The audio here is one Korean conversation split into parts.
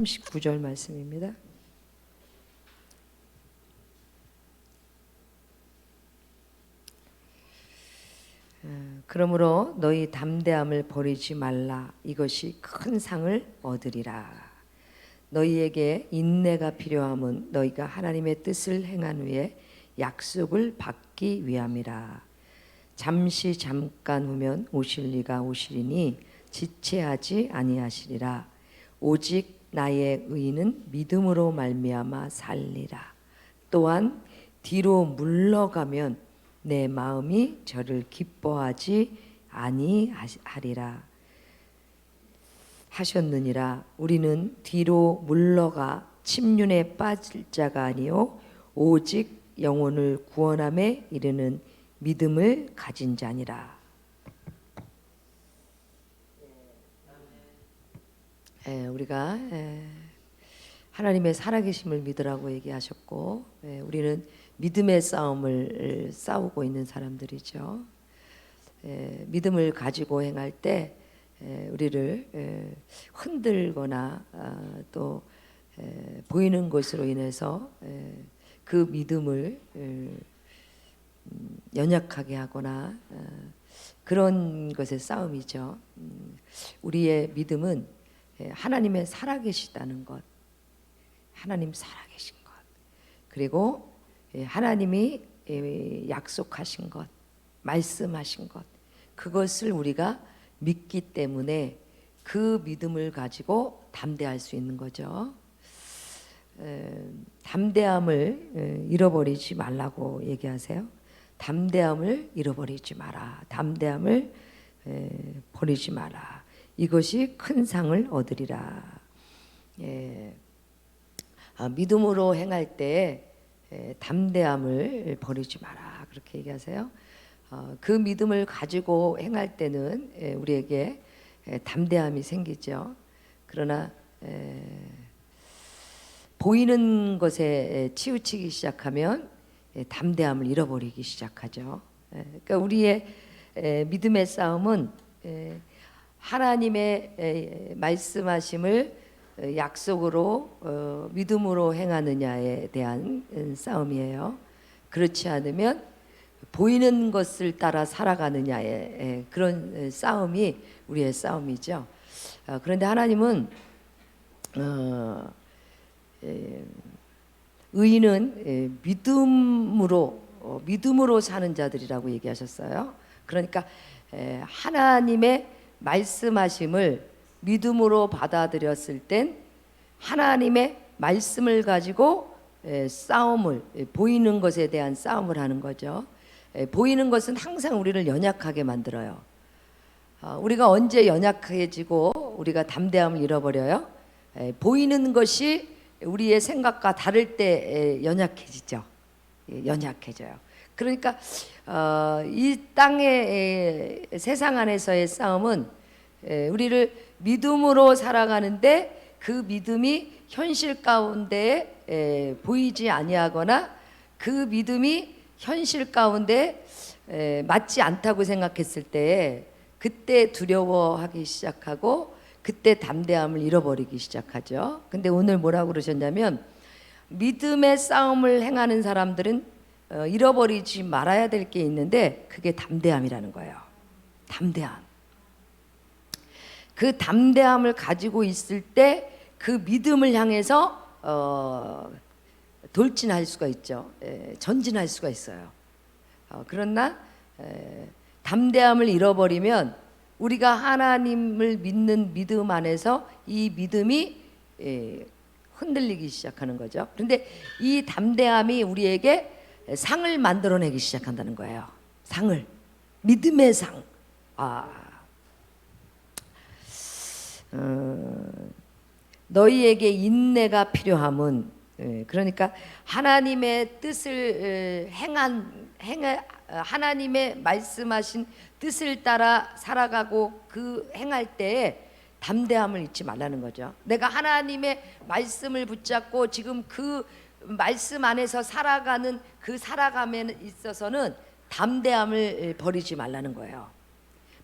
39절 말씀입니다. 그러므로 너희 담대함을 버리지 말라. 이것이 큰 상을 얻으리라. 너희에게 인내가 필요함은 너희가 하나님의 뜻을 행한 후에 약속을 받기 위함이라. 잠깐 후면 오실 이가 오시리니 지체하지 아니하시리라. 오직 나의 의인은 믿음으로 말미암아 살리라. 또한 뒤로 물러가면 내 마음이 저를 기뻐하지 아니하리라 하셨느니라. 우리는 뒤로 물러가 침륜에 빠질 자가 아니요 오직 영혼을 구원함에 이르는 믿음을 가진 자니라. 우리가 하나님의 살아계심을 믿으라고 얘기하셨고, 우리는 믿음의 싸움을 싸우고 있는 사람들이죠. 믿음을 가지고 행할 때 우리를 흔들거나 또 보이는 것으로 인해서 그 믿음을 연약하게 하거나 그런 것의 싸움이죠. 우리의 믿음은 하나님의 살아계시다는 것, 하나님 살아계신 것, 그리고 하나님이 약속하신 것, 말씀하신 것, 그것을 우리가 믿기 때문에 그 믿음을 가지고 담대할 수 있는 거죠. 담대함을 잃어버리지 말라고 얘기하세요. 담대함을 잃어버리지 마라. 담대함을 버리지 마라. 이것이 큰 상을 얻으리라. 믿음으로 행할 때 담대함을 버리지 마라. 그렇게 얘기하세요. 그 믿음을 가지고 행할 때는 우리에게 담대함이 생기죠. 그러나 보이는 것에 치우치기 시작하면 담대함을 잃어버리기 시작하죠. 그러니까 우리의 믿음의 싸움은 하나님의 말씀하심을 약속으로 믿음으로 행하느냐에 대한 싸움이에요. 그렇지 않으면 보이는 것을 따라 살아가느냐의 그런 싸움이 우리의 싸움이죠. 그런데 하나님은 의인은 믿음으로 사는 자들이라고 얘기하셨어요. 그러니까 하나님의 말씀하심을 믿음으로 받아들였을 땐 하나님의 말씀을 가지고 싸움을, 보이는 것에 대한 싸움을 하는 거죠. 보이는 것은 항상 우리를 연약하게 만들어요. 우리가 언제 연약해지고 우리가 담대함을 잃어버려요? 보이는 것이 우리의 생각과 다를 때 연약해지죠. 연약해져요. 그러니까 이 땅의 세상 안에서의 싸움은 우리를 믿음으로 살아가는데 그 믿음이 현실 가운데 보이지 아니하거나 그 믿음이 현실 가운데 맞지 않다고 생각했을 때 그때 두려워하기 시작하고 그때 담대함을 잃어버리기 시작하죠. 근데 오늘 뭐라고 그러셨냐면 믿음의 싸움을 행하는 사람들은 잃어버리지 말아야 될 게 있는데 그게 담대함이라는 거예요. 담대함. 그 담대함을 가지고 있을 때 그 믿음을 향해서 돌진할 수가 있죠. 전진할 수가 있어요. 그러나 담대함을 잃어버리면 우리가 하나님을 믿는 믿음 안에서 이 믿음이 흔들리기 시작하는 거죠. 그런데 이 담대함이 우리에게 상을 만들어내기 시작한다는 거예요. 상을, 믿음의 상. 너희에게 인내가 필요함은, 그러니까 하나님의 뜻을 하나님의 말씀하신 뜻을 따라 살아가고 그 행할 때에 담대함을 잊지 말라는 거죠. 내가 하나님의 말씀을 붙잡고 지금 그 말씀 안에서 살아가는 그 살아감에 있어서는 담대함을 버리지 말라는 거예요.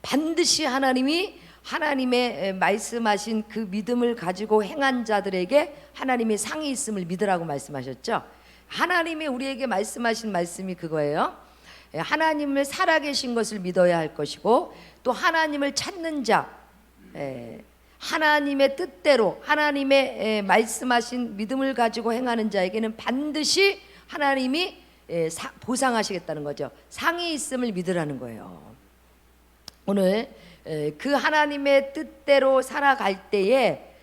반드시 하나님의 말씀하신 그 믿음을 가지고 행한 자들에게 하나님의 상이 있음을 믿으라고 말씀하셨죠. 하나님이 우리에게 말씀하신 말씀이 그거예요. 하나님을 살아계신 것을 믿어야 할 것이고, 또 하나님을 찾는 자, 하나님의 뜻대로 하나님의 말씀하신 믿음을 가지고 행하는 자에게는 반드시 하나님이 보상하시겠다는 거죠. 상이 있음을 믿으라는 거예요. 오늘 그 하나님의 뜻대로 살아갈 때에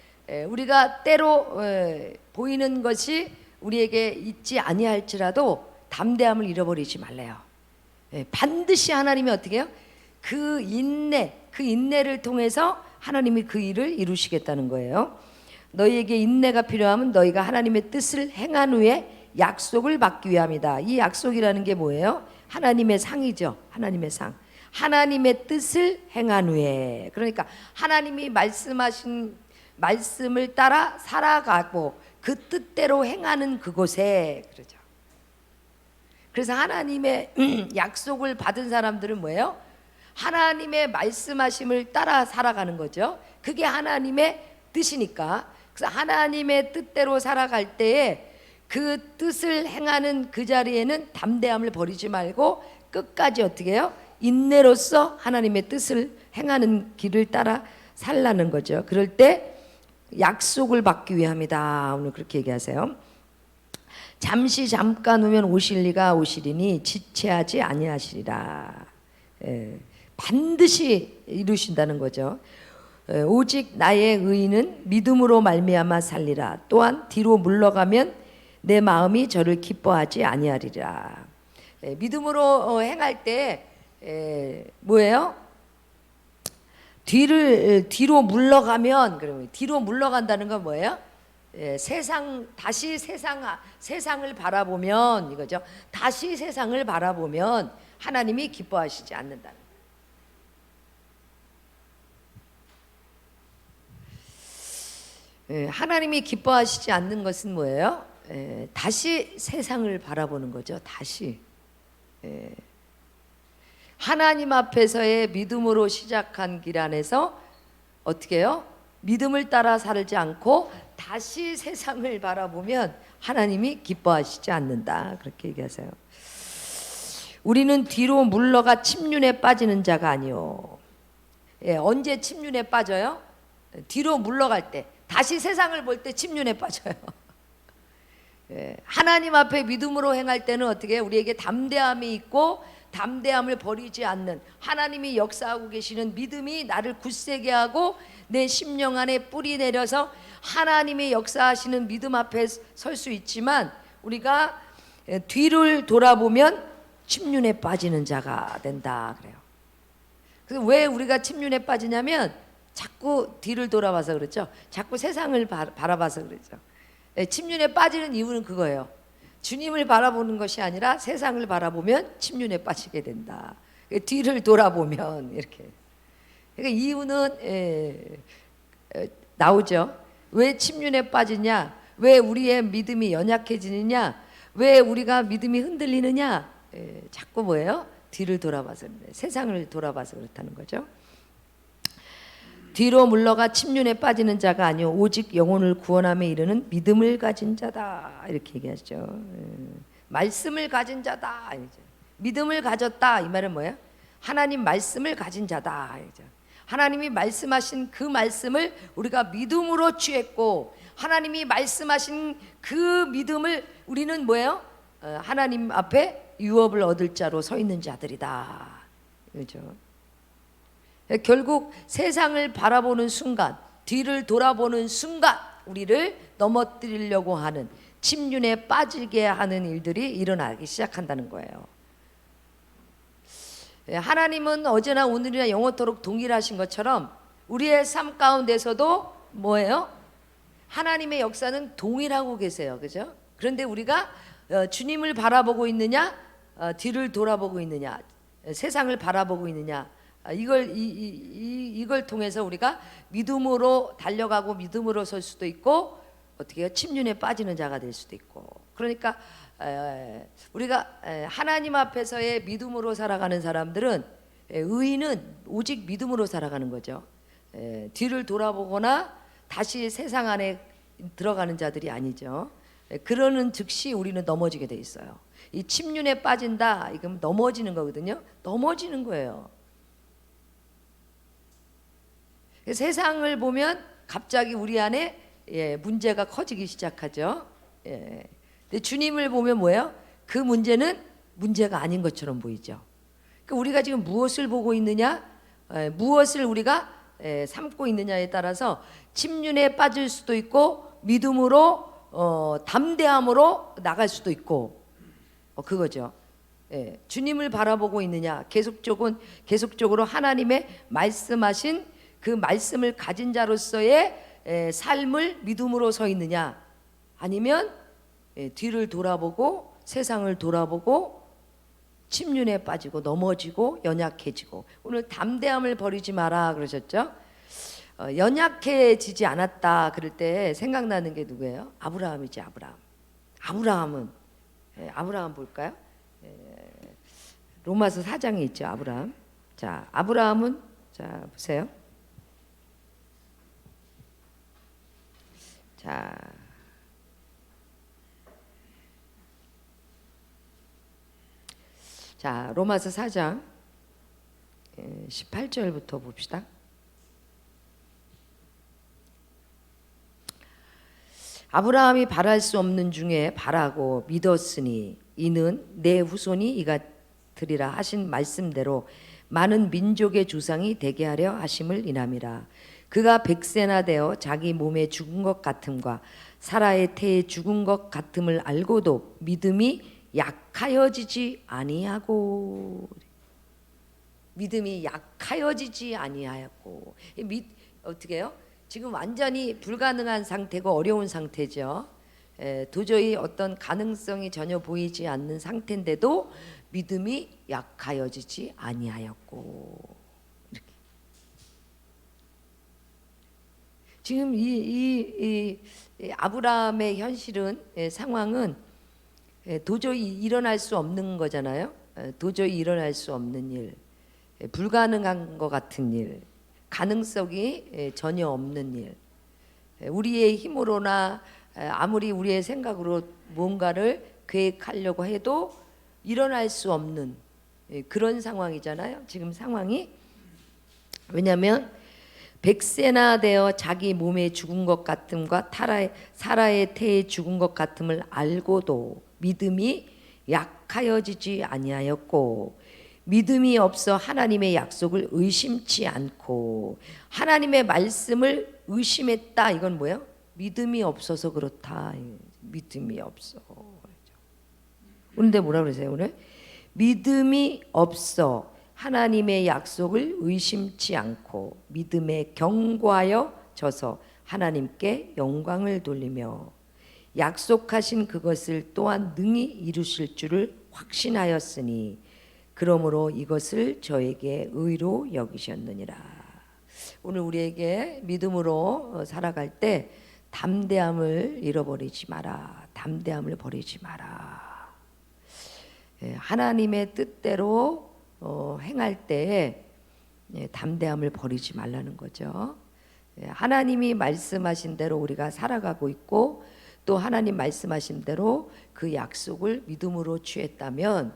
우리가 때로 보이는 것이 우리에게 있지 아니할지라도 담대함을 잃어버리지 말래요. 반드시 하나님이 어떻게 해요? 그 인내를 통해서 하나님이 그 일을 이루시겠다는 거예요. 너희에게 인내가 필요하면 너희가 하나님의 뜻을 행한 후에 약속을 받기 위함이다. 이 약속이라는 게 뭐예요? 하나님의 상이죠. 하나님의 상. 하나님의 뜻을 행한 후에, 그러니까 하나님이 말씀하신 말씀을 따라 살아가고 그 뜻대로 행하는 그곳에, 그러죠. 그래서 하나님의 약속을 받은 사람들은 뭐예요? 하나님의 말씀하심을 따라 살아가는 거죠. 그게 하나님의 뜻이니까. 그래서 하나님의 뜻대로 살아갈 때에 그 뜻을 행하는 그 자리에는 담대함을 버리지 말고 끝까지 어떻게 해요? 인내로서 하나님의 뜻을 행하는 길을 따라 살라는 거죠. 그럴 때 약속을 받기 위함이다. 오늘 그렇게 얘기하세요. 잠깐 후면 오실리가 오시리니 지체하지 아니하시리라. 반드시 이루신다는 거죠. 오직 나의 의인은 믿음으로 말미암아 살리라. 또한 뒤로 물러가면 내 마음이 저를 기뻐하지 아니하리라. 믿음으로 행할 때 뭐예요? 뒤로 물러가면, 그러면 뒤로 물러간다는 건 뭐예요? 다시 세상을 바라보면, 이거죠. 다시 세상을 바라보면 하나님이 기뻐하시지 않는다는 거예요. 하나님이 기뻐하시지 않는 것은 뭐예요? 다시 세상을 바라보는 거죠. 다시 하나님 앞에서의 믿음으로 시작한 길 안에서 어떻게 해요? 믿음을 따라 살지 않고 다시 세상을 바라보면 하나님이 기뻐하시지 않는다. 그렇게 얘기하세요. 우리는 뒤로 물러가 침륜에 빠지는 자가 아니요. 언제 침륜에 빠져요? 뒤로 물러갈 때, 다시 세상을 볼 때 침륜에 빠져요. 하나님 앞에 믿음으로 행할 때는 어떻게 해요? 우리에게 담대함이 있고 담대함을 버리지 않는, 하나님이 역사하고 계시는 믿음이 나를 굳세게 하고 내 심령 안에 뿌리 내려서 하나님이 역사하시는 믿음 앞에 설 수 있지만, 우리가 뒤를 돌아보면 침륜에 빠지는 자가 된다 그래요. 그래서 왜 우리가 침륜에 빠지냐면 자꾸 뒤를 돌아봐서 그렇죠. 자꾸 세상을 바라봐서 그렇죠. 침륜에 빠지는 이유는 그거예요. 주님을 바라보는 것이 아니라 세상을 바라보면 침륜에 빠지게 된다. 뒤를 돌아보면 이렇게. 그러니까 이유는 나오죠. 왜 침륜에 빠지냐? 왜 우리의 믿음이 연약해지느냐? 왜 우리가 믿음이 흔들리느냐? 자꾸 뭐예요? 뒤를 돌아봐서, 세상을 돌아봐서 그렇다는 거죠. 뒤로 물러가 침륜에 빠지는 자가 아니요 오직 영혼을 구원함에 이르는 믿음을 가진 자다. 이렇게 얘기하죠. 말씀을 가진 자다. 믿음을 가졌다. 이 말은 뭐예요? 하나님 말씀을 가진 자다. 하나님이 말씀하신 그 말씀을 우리가 믿음으로 취했고, 하나님이 말씀하신 그 믿음을 우리는 뭐예요? 하나님 앞에 유업을 얻을 자로 서 있는 자들이다. 그렇죠? 결국 세상을 바라보는 순간, 뒤를 돌아보는 순간 우리를 넘어뜨리려고 하는, 침륜에 빠지게 하는 일들이 일어나기 시작한다는 거예요. 하나님은 어제나 오늘이나 영원토록 동일하신 것처럼 우리의 삶 가운데서도 뭐예요? 하나님의 역사는 동일하고 계세요. 그죠? 그런데 우리가 주님을 바라보고 있느냐, 뒤를 돌아보고 있느냐, 세상을 바라보고 있느냐, 이걸 통해서 우리가 믿음으로 달려가고 믿음으로 설 수도 있고, 어떻게 해요? 침륜에 빠지는 자가 될 수도 있고. 그러니까 우리가 하나님 앞에서의 믿음으로 살아가는 사람들은 의인은 오직 믿음으로 살아가는 거죠. 뒤를 돌아보거나 다시 세상 안에 들어가는 자들이 아니죠. 그러는 즉시 우리는 넘어지게 돼 있어요. 이 침륜에 빠진다, 이건 넘어지는 거거든요. 넘어지는 거예요. 세상을 보면 갑자기 우리 안에 문제가 커지기 시작하죠. 근데 주님을 보면 뭐예요? 그 문제는 문제가 아닌 것처럼 보이죠. 그러니까 우리가 지금 무엇을 보고 있느냐, 무엇을 우리가 삼고 있느냐에 따라서 침륜에 빠질 수도 있고 믿음으로 담대함으로 나갈 수도 있고 그거죠. 주님을 바라보고 있느냐, 계속적으로 하나님의 말씀하신 그 말씀을 가진 자로서의 삶을 믿음으로 서 있느냐, 아니면 뒤를 돌아보고 세상을 돌아보고 침륜에 빠지고 넘어지고 연약해지고. 오늘 담대함을 버리지 마라 그러셨죠? 연약해지지 않았다 그럴 때 생각나는 게 누구예요? 아브라함이지. 아브라함은 볼까요? 로마서 4장에 있죠. 아브라함. 자, 아브라함은 자 보세요. 자, 로마서 4장 18절부터 봅시다. 아브라함이 바랄 수 없는 중에 바라고 믿었으니 이는 내 후손이 이가 되리라 하신 말씀대로 많은 민족의 조상이 되게 하려 하심을 인함이라. 그가 백세나 되어 자기 몸에 죽은 것 같음과 사라의 태에 죽은 것 같음을 알고도 믿음이 약하여지지 아니하고. 믿음이 약하여지지 아니하였고. 어떻게 해요? 지금 완전히 불가능한 상태고 어려운 상태죠. 도저히 어떤 가능성이 전혀 보이지 않는 상태인데도 믿음이 약하여지지 아니하였고. 이렇게. 지금 이 아브라함의 현실은, 상황은 도저히 일어날 수 없는 거잖아요. 도저히 일어날 수 없는 일, 불가능한 것 같은 일, 가능성이 전혀 없는 일, 우리의 힘으로나 아무리 우리의 생각으로 뭔가를 계획하려고 해도 일어날 수 없는 그런 상황이잖아요. 지금 상황이. 왜냐하면 백세나 되어 자기 몸에 죽은 것 같음과 사라의 태에 죽은 것 같음을 알고도 믿음이 약하여지지 아니하였고, 믿음이 없어 하나님의 약속을 의심치 않고. 하나님의 말씀을 의심했다. 이건 뭐예요? 믿음이 없어서 그렇다. 믿음이 없어. 그런데 뭐라 그러세요 오늘? 믿음이 없어 하나님의 약속을 의심치 않고 믿음에 견고하여 져서 하나님께 영광을 돌리며 약속하신 그것을 또한 능히 이루실 줄을 확신하였으니 그러므로 이것을 저에게 의로 여기셨느니라. 오늘 우리에게 믿음으로 살아갈 때 담대함을 잃어버리지 마라. 담대함을 버리지 마라. 하나님의 뜻대로 행할 때 담대함을 버리지 말라는 거죠. 하나님이 말씀하신 대로 우리가 살아가고 있고 또 하나님 말씀하신 대로 그 약속을 믿음으로 취했다면,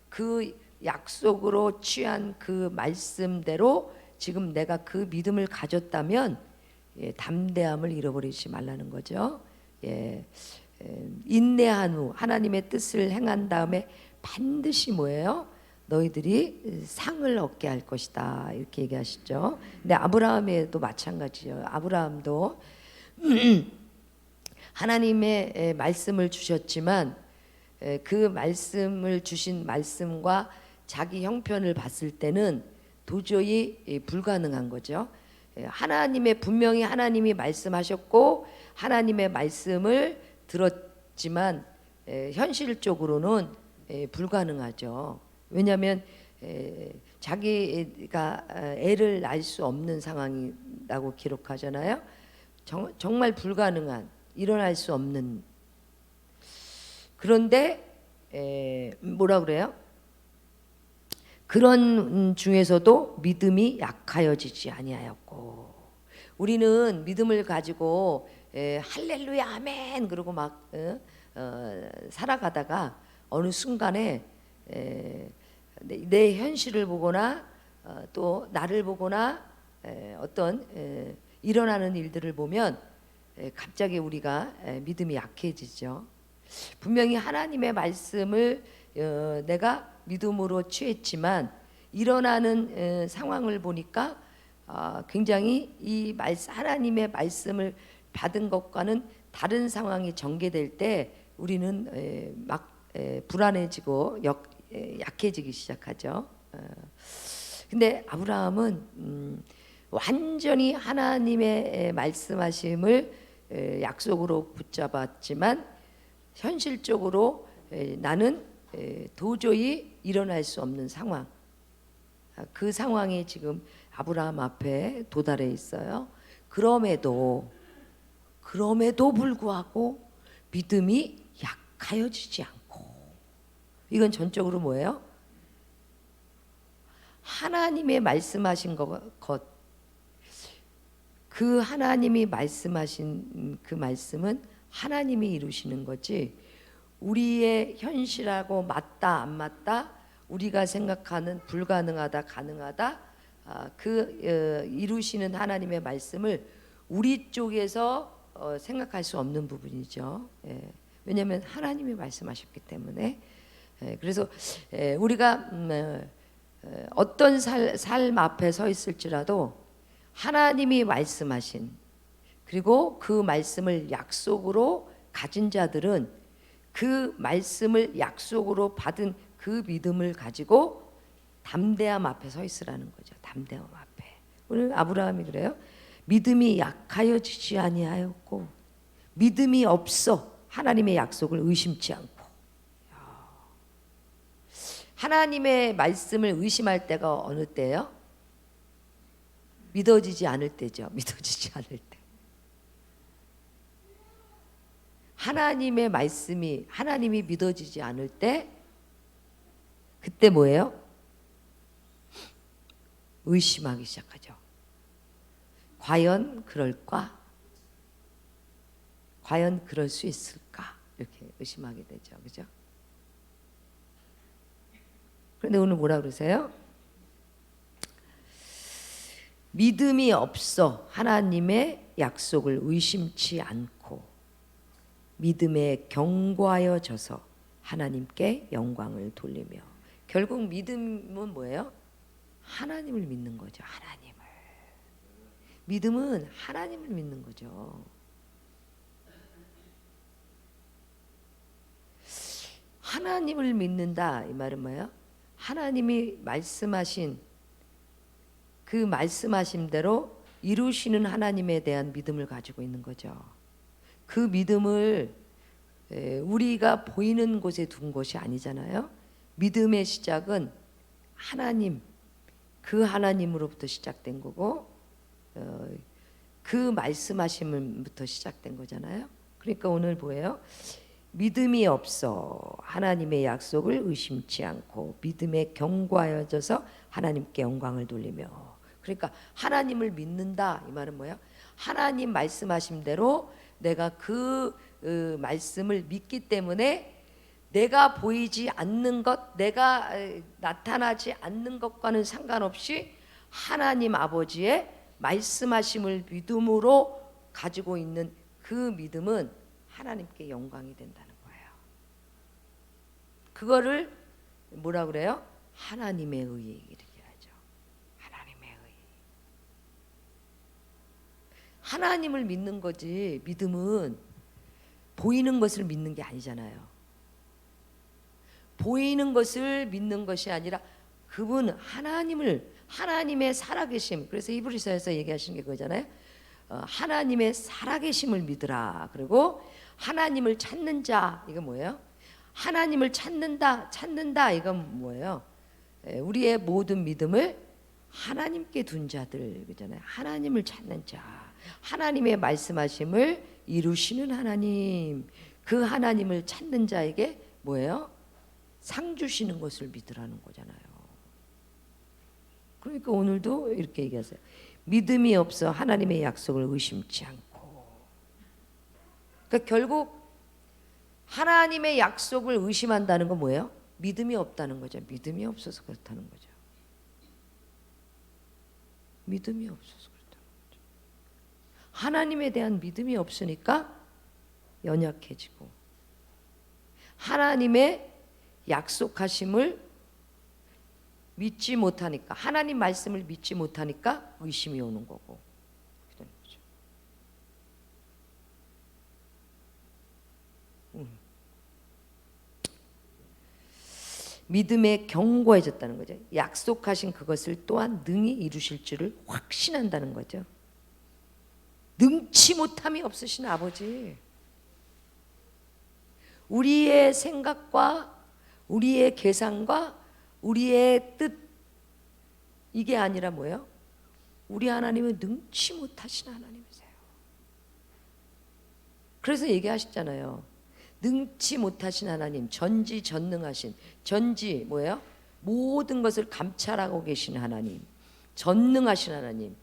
그 약속으로 취한 그 말씀대로 지금 내가 그 믿음을 가졌다면 담대함을 잃어버리지 말라는 거죠. 인내한 후 하나님의 뜻을 행한 다음에 반드시 뭐예요? 너희들이 상을 얻게 할 것이다. 이렇게 얘기하시죠. 근데 아브라함에도 마찬가지죠. 아브라함도 하나님의 말씀을 주셨지만 그 말씀을 주신 말씀과 자기 형편을 봤을 때는 도저히 불가능한 거죠. 분명히 하나님이 말씀하셨고 하나님의 말씀을 들었지만 현실적으로는 불가능하죠. 왜냐하면 자기가 애를 낳을 수 없는 상황이라고 기록하잖아요. 정말 불가능한, 일어날 수 없는. 그런데 뭐라 그래요? 그런 중에서도 믿음이 약하여지지 아니하였고. 우리는 믿음을 가지고 할렐루야 아멘 그러고 막 살아가다가 어느 순간에 내 현실을 보거나 또 나를 보거나 어떤 일어나는 일들을 보면 갑자기 우리가 믿음이 약해지죠. 분명히 하나님의 말씀을 내가 믿음으로 취했지만 일어나는 상황을 보니까 굉장히 이 하나님의 말씀을 받은 것과는 다른 상황이 전개될 때 우리는 막 불안해지고 약해지기 시작하죠. 근데 아브라함은 완전히 하나님의 말씀하심을 약속으로 붙잡았지만 현실적으로 나는 도저히 일어날 수 없는 상황, 그 상황이 지금 아브라함 앞에 도달해 있어요. 그럼에도 불구하고 믿음이 약하여지지 않고, 이건 전적으로 뭐예요? 하나님의 말씀하신 것, 그 하나님이 말씀하신 그 말씀은 하나님이 이루시는 거지 우리의 현실하고 맞다 안 맞다, 우리가 생각하는 불가능하다 가능하다, 이루시는 하나님의 말씀을 우리 쪽에서 생각할 수 없는 부분이죠. 왜냐하면 하나님이 말씀하셨기 때문에. 그래서 우리가 어떤 삶 앞에 서 있을지라도 하나님이 말씀하신, 그리고 그 말씀을 약속으로 가진 자들은 그 말씀을 약속으로 받은 그 믿음을 가지고 담대함 앞에 서 있으라는 거죠. 담대함 앞에. 오늘 아브라함이 그래요. 믿음이 약하여지지 아니하였고 믿음이 없어 하나님의 약속을 의심치 않고. 하나님의 말씀을 의심할 때가 어느 때예요? 믿어지지 않을 때죠. 믿어지지 않을 때. 하나님의 말씀이, 하나님이 믿어지지 않을 때, 그때 뭐예요? 의심하기 시작하죠. 과연 그럴까? 과연 그럴 수 있을까? 이렇게 의심하게 되죠. 그죠? 그런데 오늘 뭐라 그러세요? 믿음이 없어 하나님의 약속을 의심치 않고 믿음에 견고하여져서 하나님께 영광을 돌리며. 결국 믿음은 뭐예요? 하나님을 믿는 거죠. 하나님을. 믿음은 하나님을 믿는 거죠. 하나님을 믿는다 이 말은 뭐예요? 하나님이 말씀하신 그 말씀하신 대로 이루시는 하나님에 대한 믿음을 가지고 있는 거죠. 그 믿음을 우리가 보이는 곳에 둔 것이 아니잖아요. 믿음의 시작은 하나님, 그 하나님으로부터 시작된 거고 그 말씀하심부터 시작된 거잖아요. 그러니까 오늘 뭐예요? 믿음이 없어 하나님의 약속을 의심치 않고 믿음에 견고하여져서 하나님께 영광을 돌리며. 그러니까 하나님을 믿는다 이 말은 뭐예요? 하나님 말씀하신 대로 내가 그 말씀을 믿기 때문에 내가 보이지 않는 것, 내가 나타나지 않는 것과는 상관없이 하나님 아버지의 말씀하심을 믿음으로 가지고 있는 그 믿음은 하나님께 영광이 된다는 거예요. 그거를 뭐라 그래요? 하나님의 의 이렇게 하죠. 하나님의 의. 하나님을 믿는 거지 믿음은 보이는 것을 믿는 게 아니잖아요. 보이는 것을 믿는 것이 아니라 그분 하나님의 살아계심. 그래서 히브리서에서 얘기하신 게 그거잖아요. 하나님의 살아계심을 믿으라. 그리고 하나님을 찾는 자, 이거 뭐예요? 하나님을 찾는다 이건 뭐예요? 우리의 모든 믿음을 하나님께 둔 자들, 그잖아요. 하나님을 찾는 자, 하나님의 말씀하심을 이루시는 하나님, 그 하나님을 찾는 자에게 뭐예요? 상 주시는 것을 믿으라는 거잖아요. 그러니까 오늘도 이렇게 얘기하세요. 믿음이 없어 하나님의 약속을 의심치 않고. 그러니까 결국 하나님의 약속을 의심한다는 건 뭐예요? 믿음이 없다는 거죠. 믿음이 없어서 그렇다는 거죠. 믿음이 없어서 그렇다는 거죠. 하나님에 대한 믿음이 없으니까 연약해지고, 하나님의 약속하심을 믿지 못하니까, 하나님 말씀을 믿지 못하니까 의심이 오는 거고, 그렇게 되는 거죠. 믿음에 견고해졌다는 거죠. 약속하신 그것을 또한 능히 이루실 줄을 확신한다는 거죠. 능치 못함이 없으신 아버지, 우리의 생각과 우리의 계산과 우리의 뜻, 이게 아니라 뭐예요? 우리 하나님은 능치 못하신 하나님이세요. 그래서 얘기하셨잖아요. 능치 못하신 하나님, 전지전능하신, 전지 뭐예요? 모든 것을 감찰하고 계신 하나님, 전능하신 하나님,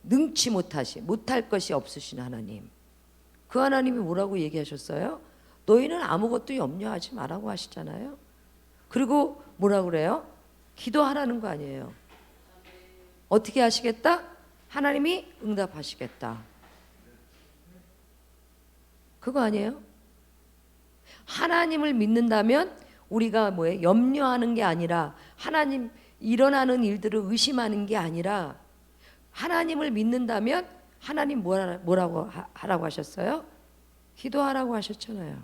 능치 못하신, 못할 것이 없으신 하나님. 그 하나님이 뭐라고 얘기하셨어요? 너희는 아무것도 염려하지 말라고 하시잖아요. 그리고 뭐라고 그래요? 기도하라는 거 아니에요. 어떻게 하시겠다? 하나님이 응답하시겠다. 그거 아니에요? 하나님을 믿는다면 우리가 뭐예요? 염려하는 게 아니라, 하나님 일어나는 일들을 의심하는 게 아니라, 하나님을 믿는다면 하나님 뭐라고 하라고 하셨어요? 기도하라고 하셨잖아요.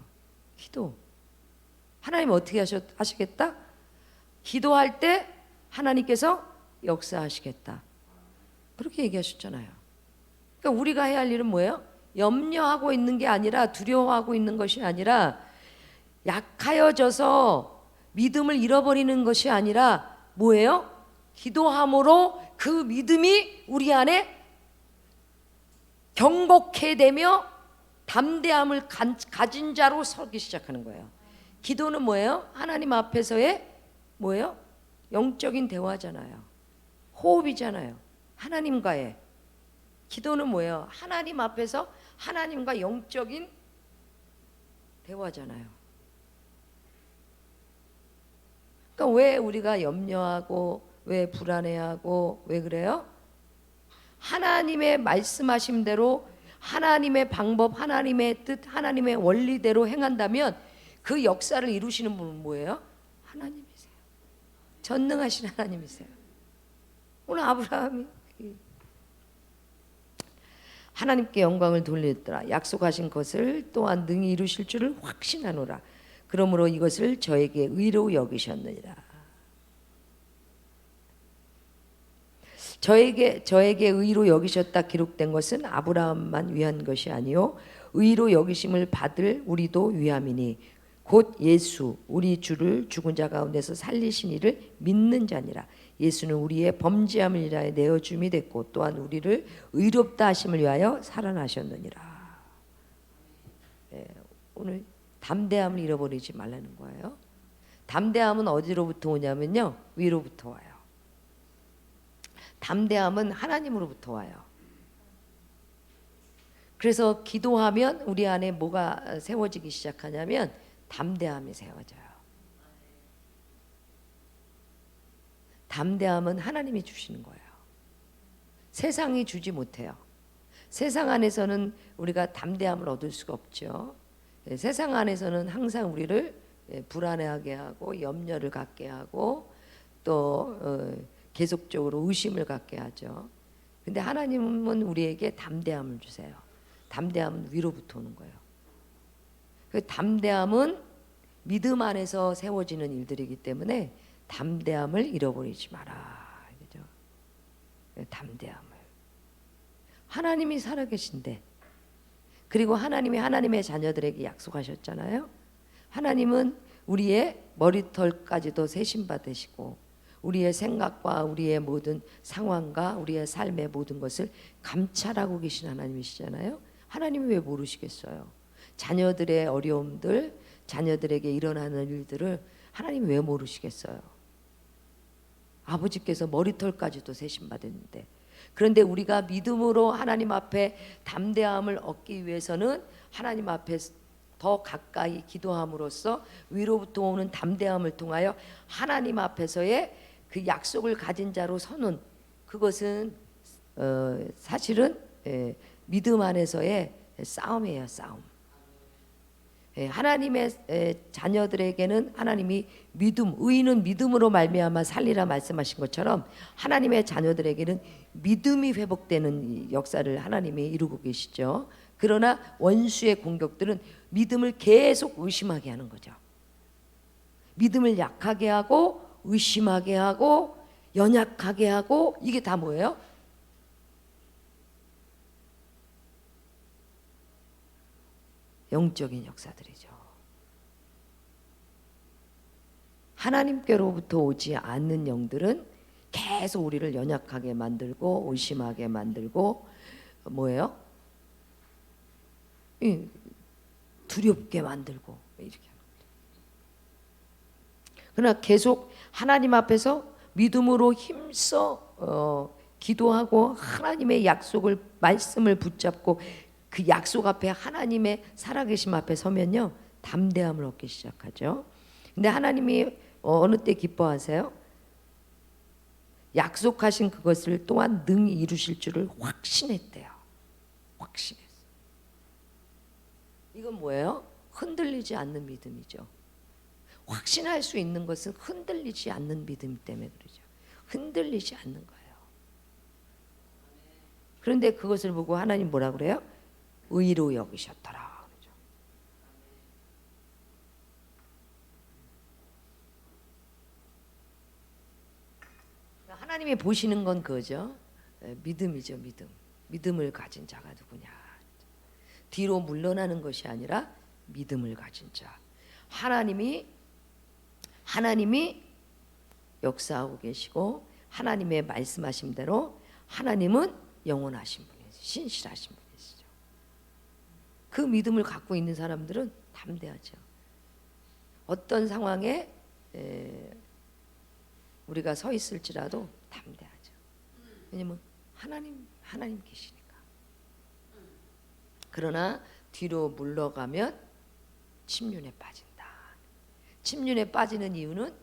기도. 하나님 어떻게 하시겠다? 기도할 때 하나님께서 역사하시겠다. 그렇게 얘기하셨잖아요. 그러니까 우리가 해야 할 일은 뭐예요? 염려하고 있는 게 아니라, 두려워하고 있는 것이 아니라, 약하여져서 믿음을 잃어버리는 것이 아니라 뭐예요? 기도함으로 그 믿음이 우리 안에 경고케 되며 담대함을 가진 자로 서기 시작하는 거예요. 기도는 뭐예요? 하나님 앞에서의 뭐예요? 영적인 대화잖아요. 호흡이잖아요. 하나님과의. 기도는 뭐예요? 하나님 앞에서 하나님과 영적인 대화잖아요. 그러니까 왜 우리가 염려하고, 왜 불안해하고, 왜 그래요? 하나님의 말씀하신 대로, 하나님의 방법, 하나님의 뜻, 하나님의 원리대로 행한다면 그 역사를 이루시는 분은 뭐예요? 하나님이세요. 전능하신 하나님이세요. 오늘 아브라함이 하나님께 영광을 돌리더라. 약속하신 것을 또한 능히 이루실 줄을 확신하노라. 그러므로 이것을 저에게 의로 여기셨느니라. 저에게 의로 여기셨다 기록된 것은 아브라함만 위한 것이 아니요 의로 여기심을 받을 우리도 위함이니 곧 예수 우리 주를 죽은 자 가운데서 살리신 이를 믿는 자니라. 예수는 우리의 범죄함을 위하여 내어줌이 됐고 또한 우리를 의롭다 하심을 위하여 살아나셨느니라. 네, 오늘 담대함을 잃어버리지 말라는 거예요. 담대함은 어디로부터 오냐면요, 위로부터 와요. 담대함은 하나님으로부터 와요. 그래서 기도하면 우리 안에 뭐가 세워지기 시작하냐면 담대함이 세워져요. 담대함은 하나님이 주시는 거예요. 세상이 주지 못해요. 세상 안에서는 우리가 담대함을 얻을 수가 없죠. 세상 안에서는 항상 우리를 불안해하게 하고 염려를 갖게 하고 또 계속적으로 의심을 갖게 하죠. 근데 하나님은 우리에게 담대함을 주세요. 담대함은 위로부터 오는 거예요. 그 담대함은 믿음 안에서 세워지는 일들이기 때문에 담대함을 잃어버리지 마라. 그죠? 담대함을. 하나님이 살아계신데, 그리고 하나님이 하나님의 자녀들에게 약속하셨잖아요. 하나님은 우리의 머리털까지도 세심받으시고 우리의 생각과 우리의 모든 상황과 우리의 삶의 모든 것을 감찰하고 계신 하나님이시잖아요. 하나님이 왜 모르시겠어요? 자녀들의 어려움들, 자녀들에게 일어나는 일들을 하나님이 왜 모르시겠어요? 아버지께서 머리털까지도 세심 받았는데, 그런데 우리가 믿음으로 하나님 앞에 담대함을 얻기 위해서는 하나님 앞에 더 가까이 기도함으로써 위로부터 오는 담대함을 통하여 하나님 앞에서의 그 약속을 가진 자로 서는, 그것은 사실은 믿음 안에서의 싸움이에요. 싸움. 하나님의 자녀들에게는 하나님이 믿음, 의인은 믿음으로 말미암아 살리라 말씀하신 것처럼 하나님의 자녀들에게는 믿음이 회복되는 역사를 하나님이 이루고 계시죠. 그러나 원수의 공격들은 믿음을 계속 의심하게 하는 거죠. 믿음을 약하게 하고 의심하게 하고 연약하게 하고, 이게 다 뭐예요? 영적인 역사들이죠. 하나님께로부터 오지 않는 영들은 계속 우리를 연약하게 만들고 의심하게 만들고 뭐예요? 두렵게 만들고 이렇게. 그러나 계속 하나님 앞에서 믿음으로 힘써 기도하고 하나님의 약속을, 말씀을 붙잡고 그 약속 앞에, 하나님의 살아계심 앞에 서면요, 담대함을 얻기 시작하죠. 근데 하나님이 어느 때 기뻐하세요? 약속하신 그것을 또한 능히 이루실 줄을 확신했대요. 확신했어요. 이건 뭐예요? 흔들리지 않는 믿음이죠. 확신할 수 있는 것은 흔들리지 않는 믿음 때문에 그러죠. 흔들리지 않는 거예요. 그런데 그것을 보고 하나님 뭐라 그래요? 의로 여기셨더라. 그렇죠? 하나님이 보시는 건 그거죠. 믿음이죠. 믿음을 가진 자가 누구냐. 뒤로 물러나는 것이 아니라 믿음을 가진 자. 하나님이 역사하고 계시고 하나님의 말씀하신 대로 하나님은 영원하신 분이시죠. 신실하신 분이시죠. 그 믿음을 갖고 있는 사람들은 담대하죠. 어떤 상황에 우리가 서 있을지라도 담대하죠. 왜냐면 하나님 계시니까. 그러나 뒤로 물러가면 침륜에 빠진다. 침륜에 빠지는 이유는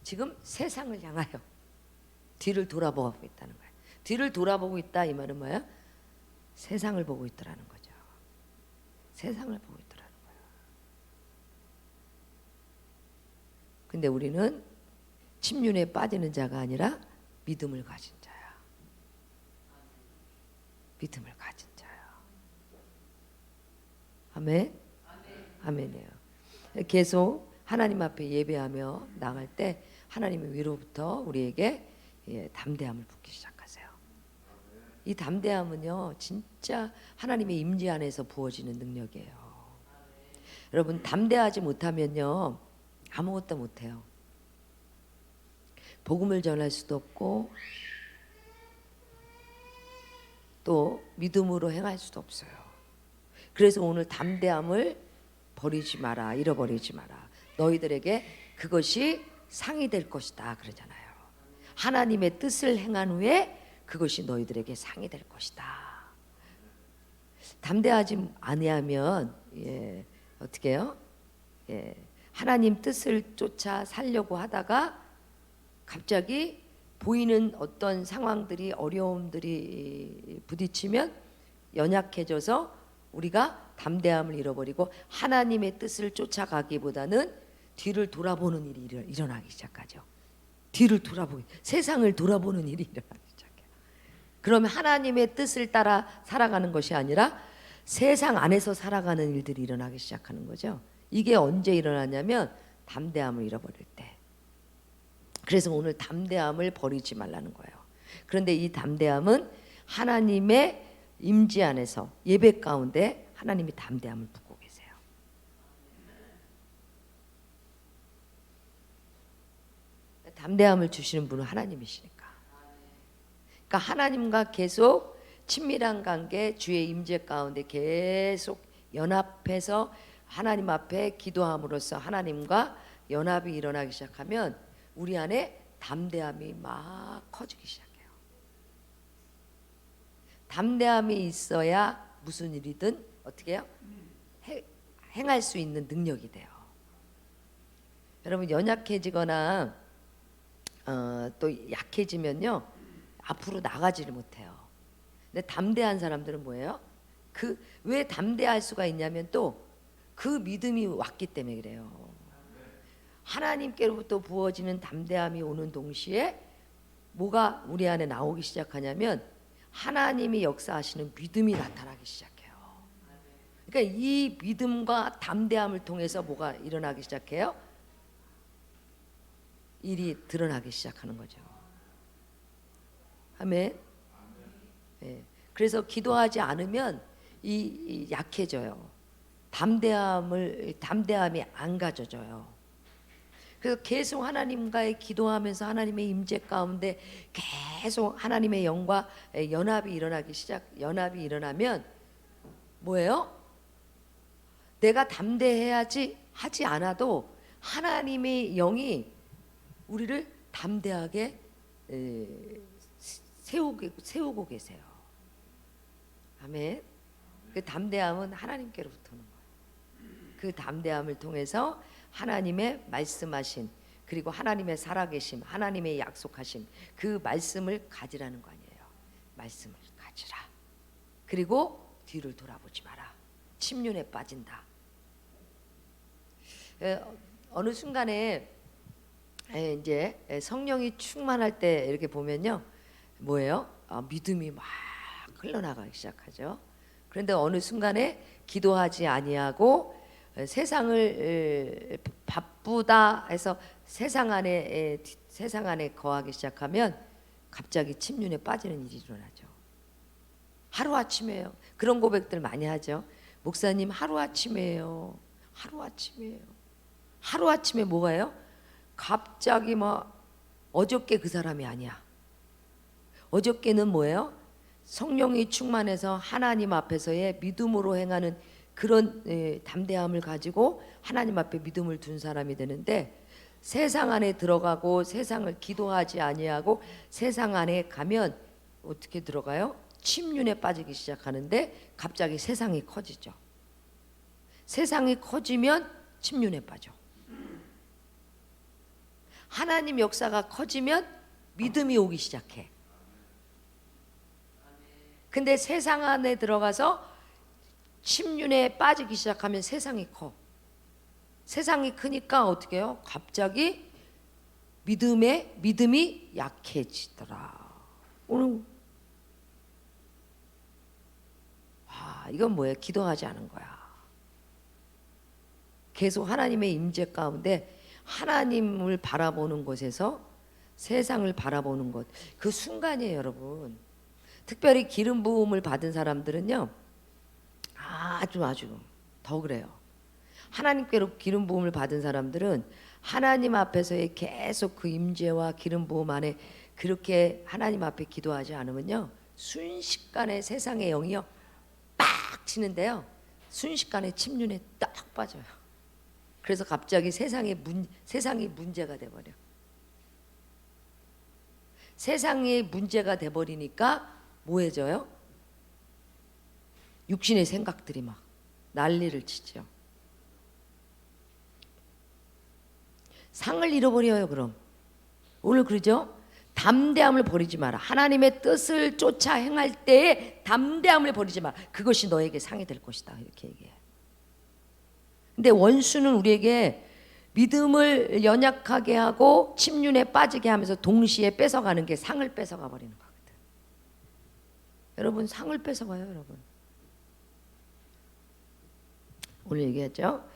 지금 세상을 향하여 뒤를 돌아보고 있다는 거예요. 뒤를 돌아보고 있다, 이 말은 뭐야? 세상을 보고 있더라는 거죠. 세상을 보고 있더라는 거예요. 근데 우리는 침륜에 빠지는 자가 아니라 믿음을 가진 자야. 믿음을 가진 자야. 아멘? 아멘이에요. 계속 하나님 앞에 예배하며 나갈 때 하나님의 위로부터 우리에게 담대함을 붓기 시작하세요. 이 담대함은요, 진짜 하나님의 임재 안에서 부어지는 능력이에요. 여러분, 담대하지 못하면요, 아무것도 못해요. 복음을 전할 수도 없고 또 믿음으로 행할 수도 없어요. 그래서 오늘 담대함을 버리지 마라, 잃어버리지 마라. 너희들에게 그것이 상이 될 것이다 그러잖아요. 하나님의 뜻을 행한 후에 그것이 너희들에게 상이 될 것이다. 담대하지 아니하면 어떻게 해요? 하나님 뜻을 쫓아 살려고 하다가 갑자기 보이는 어떤 상황들이, 어려움들이 부딪히면 연약해져서 우리가 담대함을 잃어버리고 하나님의 뜻을 쫓아가기보다는 뒤를 돌아보는 일이 일어나기 시작하죠. 뒤를 돌아보기, 세상을 돌아보는 일이 일어나기 시작해요. 그러면 하나님의 뜻을 따라 살아가는 것이 아니라 세상 안에서 살아가는 일들이 일어나기 시작하는 거죠. 이게 언제 일어나냐면 담대함을 잃어버릴 때. 그래서 오늘 담대함을 버리지 말라는 거예요. 그런데 이 담대함은 하나님의 임재 안에서, 예배 가운데 하나님이 담대함을 붓고 계세요. 담대함을 주시는 분은 하나님이시니까. 그러니까 하나님과 계속 친밀한 관계, 주의 임재 가운데 계속 연합해서 하나님 앞에 기도함으로써 하나님과 연합이 일어나기 시작하면 우리 안에 담대함이 막 커지기 시작해요. 담대함이 있어야 무슨 일이든 어떻게 해요? 행할 수 있는 능력이 돼요. 여러분 연약해지거나 또 약해지면요 앞으로 나가지를 못해요. 근데 담대한 사람들은 뭐예요? 그 왜 담대할 수가 있냐면 또 그 믿음이 왔기 때문에 그래요. 하나님께로부터 부어지는 담대함이 오는 동시에 뭐가 우리 안에 나오기 시작하냐면 하나님이 역사하시는 믿음이 나타나기 시작해요. 그러니까 이 믿음과 담대함을 통해서 뭐가 일어나기 시작해요? 일이 드러나기 시작하는 거죠. 아멘. 네. 그래서 기도하지 않으면 이 약해져요. 담대함이 안 가져져요. 그래서 계속 하나님과의 기도하면서 하나님의 임재 가운데 계속 하나님의 영과 연합이 일어나면 뭐예요? 내가 담대해야지 하지 않아도 하나님의 영이 우리를 담대하게 세우고 계세요. 아멘. 그 담대함은 하나님께로부터 오는 거예요. 그 담대함을 통해서 하나님의 말씀하신 그리고 하나님의 살아계심, 하나님의 약속하심 그 말씀을 가지라는 거 아니에요. 말씀을 가지라. 그리고 뒤를 돌아보지 마라. 침륜에 빠진다. 어느 순간에 이제 성령이 충만할 때 이렇게 보면요, 뭐예요? 믿음이 막 흘러나가기 시작하죠. 그런데 어느 순간에 기도하지 아니하고 세상을 바쁘다 해서 세상 안에 거하기 시작하면 갑자기 침륜에 빠지는 일이 일어나죠. 하루아침에요. 그런 고백들 많이 하죠. 목사님 하루아침에요. 하루아침에 뭐가요? 갑자기 막 어저께 그 사람이 아니야. 어저께는 뭐예요? 성령이 충만해서 하나님 앞에서의 믿음으로 행하는 그런 담대함을 가지고 하나님 앞에 믿음을 둔 사람이 되는데 세상 안에 들어가고 세상을 기도하지 아니하고 세상 안에 가면 어떻게 들어가요? 침륜에 빠지기 시작하는데 갑자기 세상이 커지죠. 세상이 커지면 침륜에 빠져. 하나님 역사가 커지면 믿음이 오기 시작해. 근데 세상 안에 들어가서 침륜에 빠지기 시작하면 세상이 커. 세상이 크니까 어떻게 해요? 갑자기 믿음이 약해지더라. 오늘 이건 뭐예요? 기도하지 않은 거야. 계속 하나님의 임재 가운데 하나님을 바라보는 곳에서 세상을 바라보는 것, 그 순간이에요, 여러분. 특별히 기름 부음을 받은 사람들은요, 아주 더 그래요. 하나님께로 기름 부음을 받은 사람들은 하나님 앞에서의 계속 그 임재와 기름 부음 안에 그렇게 하나님 앞에 기도하지 않으면요, 순식간에 세상의 영이요 빡 치는데요, 순식간에 침륜에 딱 빠져요. 그래서 갑자기 세상이 문제가 돼버려. 세상이 문제가 돼버리니까 뭐해져요? 육신의 생각들이 막 난리를 치죠. 상을 잃어버려요. 그럼 오늘 그러죠? 담대함을 버리지 마라. 하나님의 뜻을 쫓아 행할 때에 담대함을 버리지 마라. 그것이 너에게 상이 될 것이다. 이렇게 얘기해요. 근데 원수는 우리에게 믿음을 연약하게 하고 침륜에 빠지게 하면서 동시에 뺏어가는 게 상을 뺏어가 버리는 거거든. 여러분, 상을 뺏어가요, 여러분. 오늘 얘기했죠.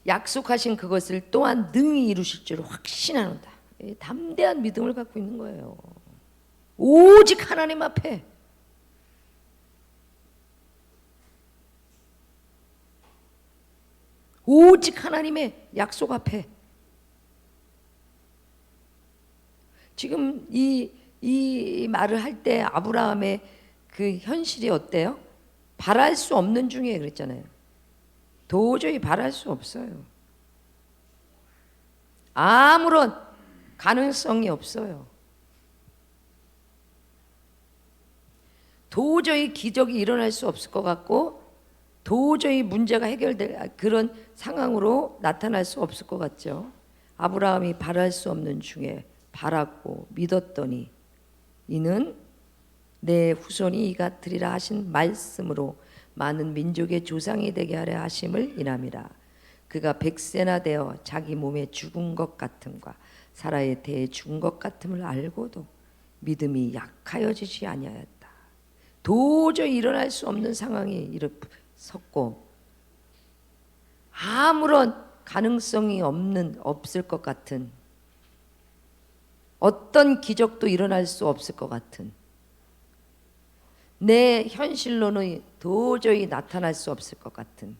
약속하신 그것을 또한 능히 이루실 줄 확신하노다. 담대한 믿음을 갖고 있는 거예요. 오직 하나님 앞에. 오직 하나님의 약속 앞에. 지금 이 말을 할 때 아브라함의 그 현실이 어때요? 바랄 수 없는 중에 그랬잖아요. 도저히 바랄 수 없어요. 아무런 가능성이 없어요. 도저히 기적이 일어날 수 없을 것 같고 도저히 문제가 해결될 그런 상황으로 나타날 수 없을 것 같죠. 아브라함이 바랄 수 없는 중에 바랐고 믿었더니 이는 내 후손이 이 같으리라 하신 말씀으로 많은 민족의 조상이 되게 하려 하심을 인함이라. 그가 100세나 되어 자기 몸에 죽은 것 같음과 사라에 대해 죽은 것 같음을 알고도 믿음이 약하여지지 아니하였다. 도저히 일어날 수 없는 상황이 섰고 아무런 가능성이 없을 것 같은, 어떤 기적도 일어날 수 없을 것 같은, 내 현실로는 도저히 나타날 수 없을 것 같은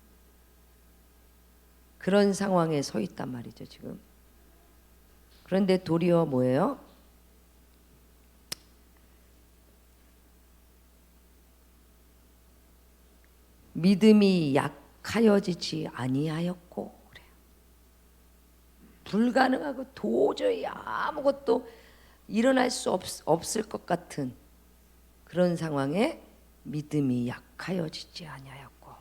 그런 상황에 서 있단 말이죠 지금. 그런데 도리어 뭐예요? 믿음이 약하여지지 아니하였고 그래요. 불가능하고 도저히 아무것도 일어날 수 없을 것 같은 그런 상황에 믿음이 약하여지지 아니하였고,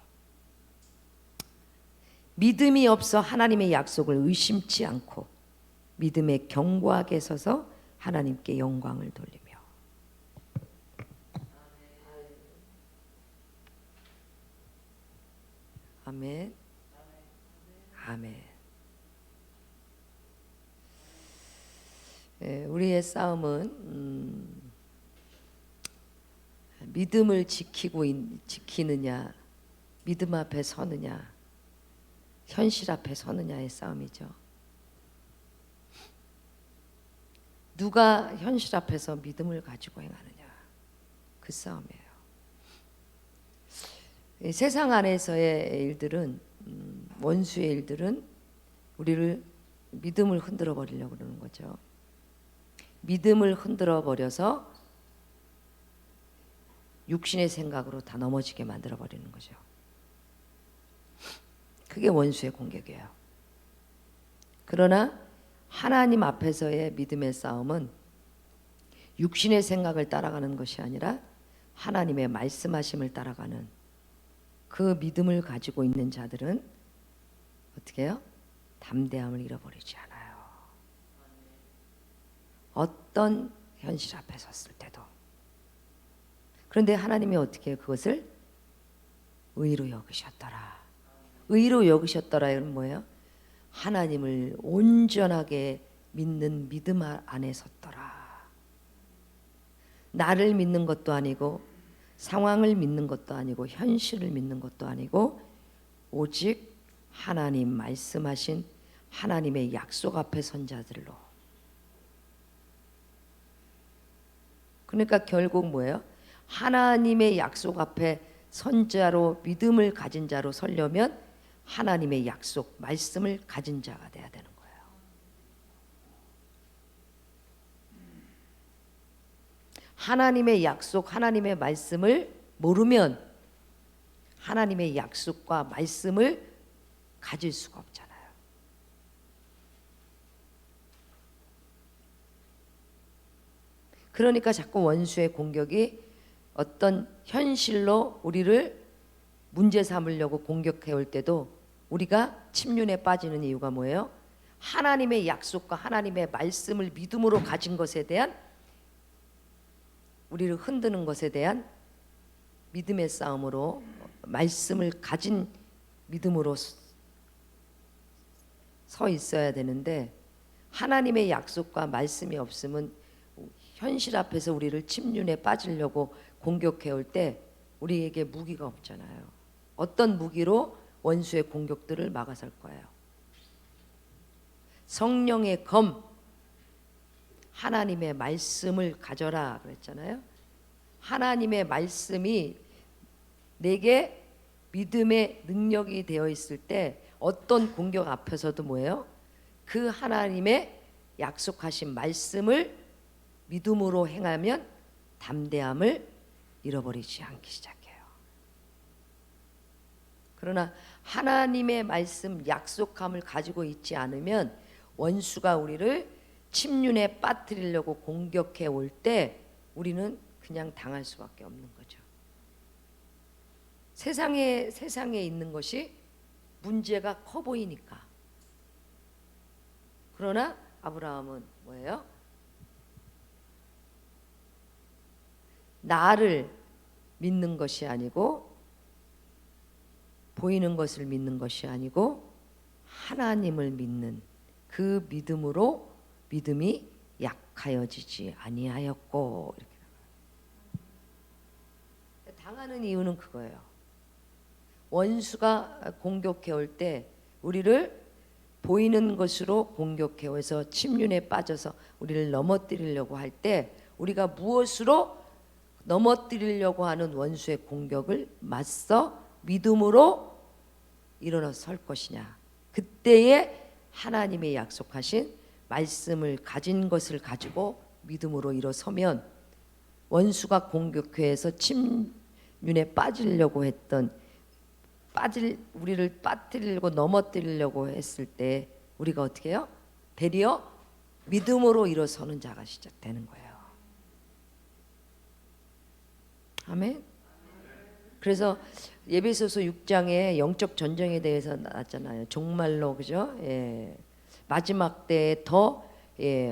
믿음이 없어 하나님의 약속을 의심치 않고 믿음에 견고하게 서서 하나님께 영광을 돌리며. 아멘. 아멘. 우리의 싸움은 믿음을 지키느냐, 믿음 앞에 서느냐, 현실 앞에 서느냐의 싸움이죠. 누가 현실 앞에서 믿음을 가지고 행하느냐, 그 싸움이에요. 세상 안에서의 일들은, 원수의 일들은 우리를 믿음을 흔들어 버리려고 그러는 거죠. 믿음을 흔들어 버려서 육신의 생각으로 다 넘어지게 만들어 버리는 거죠. 그게 원수의 공격이에요. 그러나 하나님 앞에서의 믿음의 싸움은 육신의 생각을 따라가는 것이 아니라 하나님의 말씀하심을 따라가는 그 믿음을 가지고 있는 자들은 어떻게 해요? 담대함을 잃어버리지 않아요. 어떤 현실 앞에 섰을 때도. 그런데 하나님이 어떻게 그것을 의로 여기셨더라. 의로 여기셨더라 이건 뭐예요? 하나님을 온전하게 믿는 믿음 안에 섰더라. 나를 믿는 것도 아니고 상황을 믿는 것도 아니고 현실을 믿는 것도 아니고 오직 하나님 말씀하신 하나님의 약속 앞에 선 자들로. 그러니까 결국 뭐예요? 하나님의 약속 앞에 선 자로, 믿음을 가진 자로 서려면 하나님의 약속, 말씀을 가진 자가 돼야 되는 거예요. 하나님의 약속, 하나님의 말씀을 모르면 하나님의 약속과 말씀을 가질 수가 없잖아요. 그러니까 자꾸 원수의 공격이 어떤 현실로 우리를 문제 삼으려고 공격해 올 때도 우리가 침륜에 빠지는 이유가 뭐예요? 하나님의 약속과 하나님의 말씀을 믿음으로 가진 것에 대한, 우리를 흔드는 것에 대한 믿음의 싸움으로, 말씀을 가진 믿음으로 서 있어야 되는데, 하나님의 약속과 말씀이 없으면 현실 앞에서 우리를 침륜에 빠지려고 공격해 올 때 우리에게 무기가 없잖아요. 어떤 무기로 원수의 공격들을 막아설 거예요? 성령의 검, 하나님의 말씀을 가져라 그랬잖아요. 하나님의 말씀이 내게 믿음의 능력이 되어 있을 때 어떤 공격 앞에서도 뭐예요? 그 하나님의 약속하신 말씀을 믿음으로 행하면 담대함을 잃어버리지 않기 시작해요. 그러나 하나님의 말씀, 약속함을 가지고 있지 않으면 원수가 우리를 침륜에 빠뜨리려고 공격해 올 때 우리는 그냥 당할 수밖에 없는 거죠. 세상에 있는 것이 문제가 커 보이니까. 그러나 아브라함은 뭐예요? 나를 믿는 것이 아니고, 보이는 것을 믿는 것이 아니고 하나님을 믿는 그 믿음으로 믿음이 약하여지지 아니하였고. 이렇게 당하는 이유는 그거예요. 원수가 공격해 올 때 우리를 보이는 것으로 공격해 와서 침륜에 빠져서 우리를 넘어뜨리려고 할 때 우리가 무엇으로 넘어뜨리려고 하는 원수의 공격을 맞서 믿음으로 일어나 설 것이냐. 그때에 하나님의 약속하신 말씀을 가진 것을 가지고 믿음으로 일어서면 원수가 공격해서 침륜에 빠지려고 했던 우리를 빠뜨리려고 넘어뜨리려고 했을 때 우리가 어떻게 해요? 되려 믿음으로 일어서는 자가 시작되는 거예요. 아멘. 그래서 에베소서 6장에 영적 전쟁에 대해서 나왔잖아요. 정말로 그죠? 예. 마지막 때에 더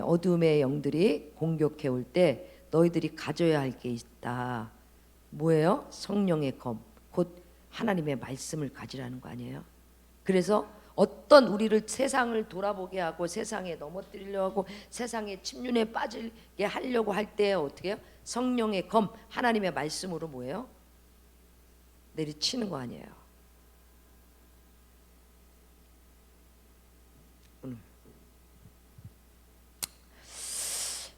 어둠의 영들이 공격해 올 때 너희들이 가져야 할 게 있다. 뭐예요? 성령의 검, 곧 하나님의 말씀을 가지라는 거 아니에요? 그래서 어떤 우리를 세상을 돌아보게 하고 세상에 넘어뜨리려고 하고 세상의 침륜에 빠지게 하려고 할 때 어떻게 해요? 성령의 검, 하나님의 말씀으로 뭐예요? 내리치는 거 아니에요.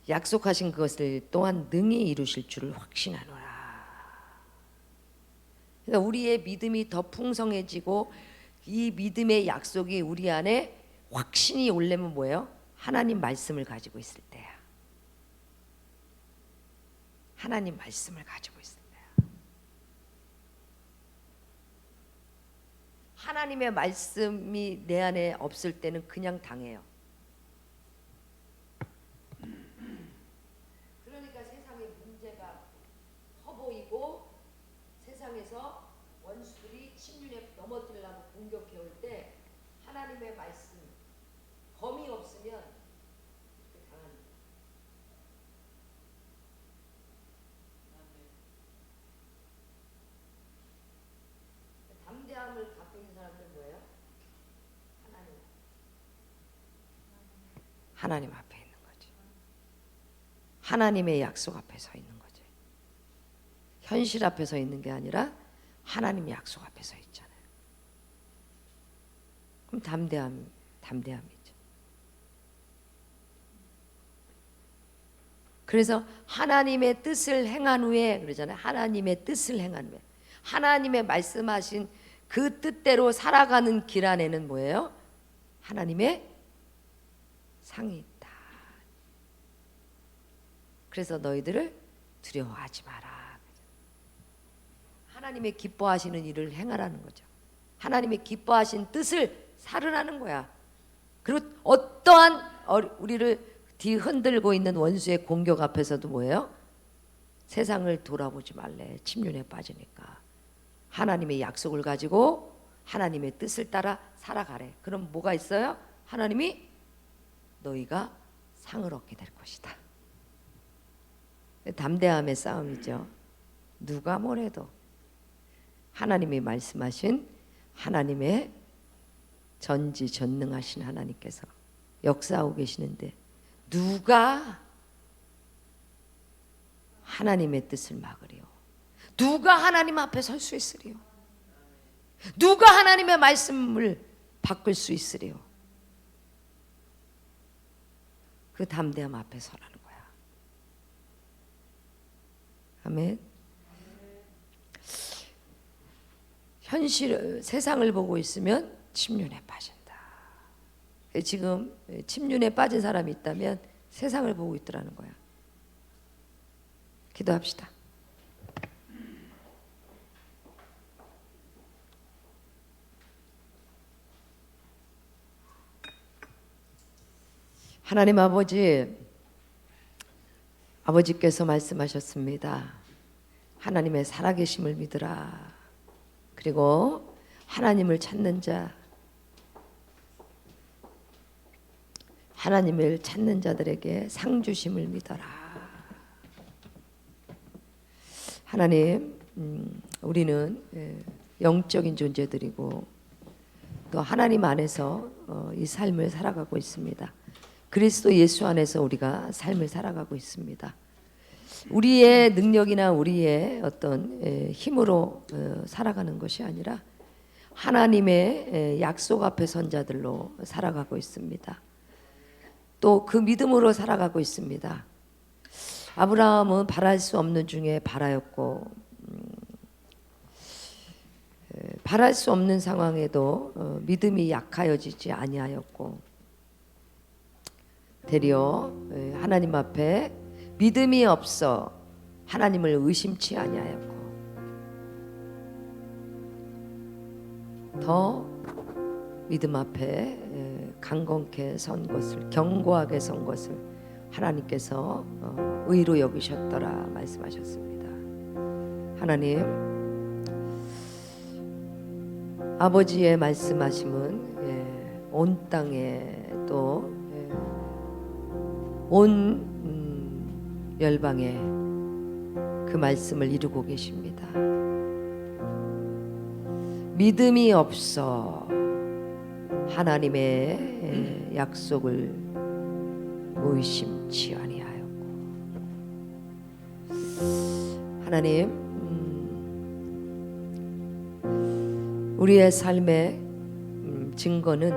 약속하신 그것을 또한 능히 이루실 줄을 확신하노라. 그러니까 우리의 믿음이 더 풍성해지고 이 믿음의 약속이 우리 안에 확신이 오려면 뭐예요? 하나님 말씀을 가지고 있을 때야. 하나님 말씀을 가지고 있을 때야. 하나님의 말씀이 내 안에 없을 때는 그냥 당해요. 그러니까 세상에 문제가 커 보이고 세상에서 원수들이 침륜에 넘어뜨리려고 공격해 올 때 하나님의 말씀 검이 없으면 당하는 거예요. 담대함을 갖고 있는 사람들은 뭐예요? 하나님 앞에 있는 거지. 하나님의 약속 앞에 서 있는 거지. 현실 앞에 서 있는 게 아니라 하나님의 약속 앞에 서 있잖아요. 그럼 담대함이죠. 그래서 하나님의 뜻을 행한 후에 그러잖아요. 하나님의 뜻을 행한 후에 하나님의 말씀하신 그 뜻대로 살아가는 길 안에는 뭐예요? 하나님의 상이 있다. 그래서 너희들을 두려워하지 마라. 하나님의 기뻐하시는 일을 행하라는 거죠. 하나님의 기뻐하신 뜻을 살으라는 거야. 그리고 어떠한 우리를 뒤흔들고 있는 원수의 공격 앞에서도 뭐예요? 세상을 돌아보지 말래. 침륜에 빠지니까. 하나님의 약속을 가지고 하나님의 뜻을 따라 살아가래. 그럼 뭐가 있어요? 하나님이 너희가 상을 얻게 될 것이다. 담대함의 싸움이죠. 누가 뭐래도 하나님이 말씀하신 하나님의 전지전능하신 하나님께서 역사하고 계시는데 누가 하나님의 뜻을 막으리요? 누가 하나님 앞에 설 수 있으리요? 누가 하나님의 말씀을 바꿀 수 있으리요? 그 담대함 앞에 서라는 거야. 아멘. 세상을 보고 있으면 침륜에 빠진다. 지금 침륜에 빠진 사람이 있다면 세상을 보고 있더라는 거야. 기도합시다. 하나님 아버지께서 말씀하셨습니다. 하나님의 살아계심을 믿으라. 그리고 하나님을 찾는 자, 하나님을 찾는 자들에게 상 주심을 믿어라. 하나님, 우리는 영적인 존재들이고 또 하나님 안에서 이 삶을 살아가고 있습니다. 그리스도 예수 안에서 우리가 삶을 살아가고 있습니다. 우리의 능력이나 우리의 어떤 힘으로 살아가는 것이 아니라 하나님의 약속 앞에 선 자들로 살아가고 있습니다. 또 그 믿음으로 살아가고 있습니다. 아브라함은 바랄 수 없는 중에 바라였고 바랄 수 없는 상황에도 믿음이 약하여지지 아니하였고 되려 하나님 앞에 믿음이 없어 하나님을 의심치 아니하였고 더 믿음 앞에 강건케 선 것을, 견고하게 선 것을 하나님께서 의로 여기셨더라 말씀하셨습니다. 하나님, 아버지의 말씀하심은 온 땅에 또 온 열방에 그 말씀을 이루고 계십니다. 믿음이 없어 하나님의 약속을 의심치 아니하였고 하나님, 우리의 삶의 증거는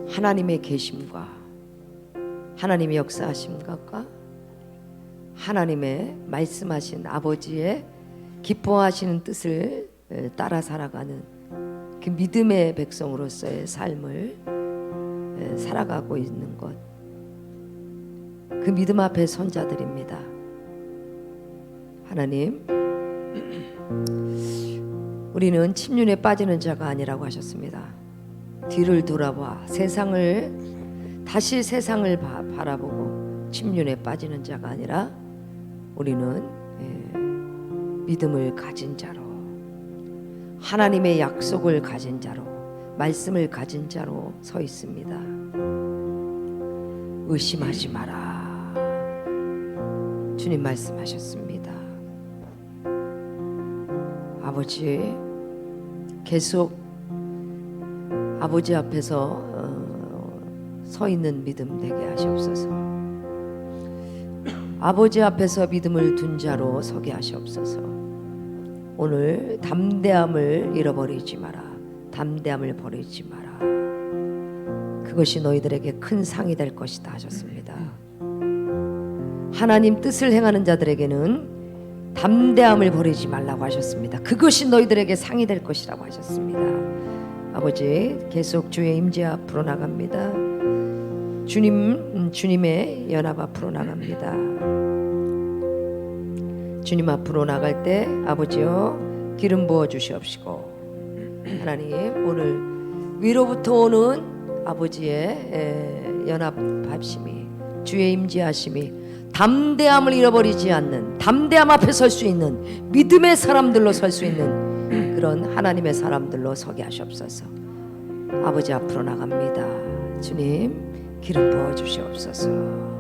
하나님의 계심과 하나님의 역사하심과 하나님의 말씀하신 아버지의 기뻐하시는 뜻을 따라 살아가는 그 믿음의 백성으로서의 삶을 살아가고 있는 것, 그 믿음 앞에 선 자들입니다. 하나님, 우리는 침륜에 빠지는 자가 아니라고 하셨습니다. 뒤를 돌아봐 다시 세상을 바라보고 침륜에 빠지는 자가 아니라 우리는 믿음을 가진 자로, 하나님의 약속을 가진 자로, 말씀을 가진 자로 서 있습니다. 의심하지 마라. 주님 말씀하셨습니다. 아버지, 계속 아버지 앞에서 서 있는 믿음 되게 하시옵소서. 아버지 앞에서 믿음을 둔 자로 서게 하시옵소서. 오늘 담대함을 잃어버리지 마라. 담대함을 버리지 마라. 그것이 너희들에게 큰 상이 될 것이다 하셨습니다. 하나님 뜻을 행하는 자들에게는 담대함을 버리지 말라고 하셨습니다. 그것이 너희들에게 상이 될 것이라고 하셨습니다. 아버지, 계속 주의 임재 앞으로 나갑니다. 주님의 연합 앞으로 나갑니다. 주님 앞으로 나갈 때 아버지여 기름 부어 주시옵시고, 하나님, 오늘 위로부터 오는 아버지의 연합하심이, 주의 임재하심이 담대함을 잃어버리지 않는, 담대함 앞에 설 수 있는 믿음의 사람들로 설 수 있는 그런 하나님의 사람들로 서게 하시옵소서. 아버지 앞으로 나갑니다. 주님, 기름 부어 주시옵소서.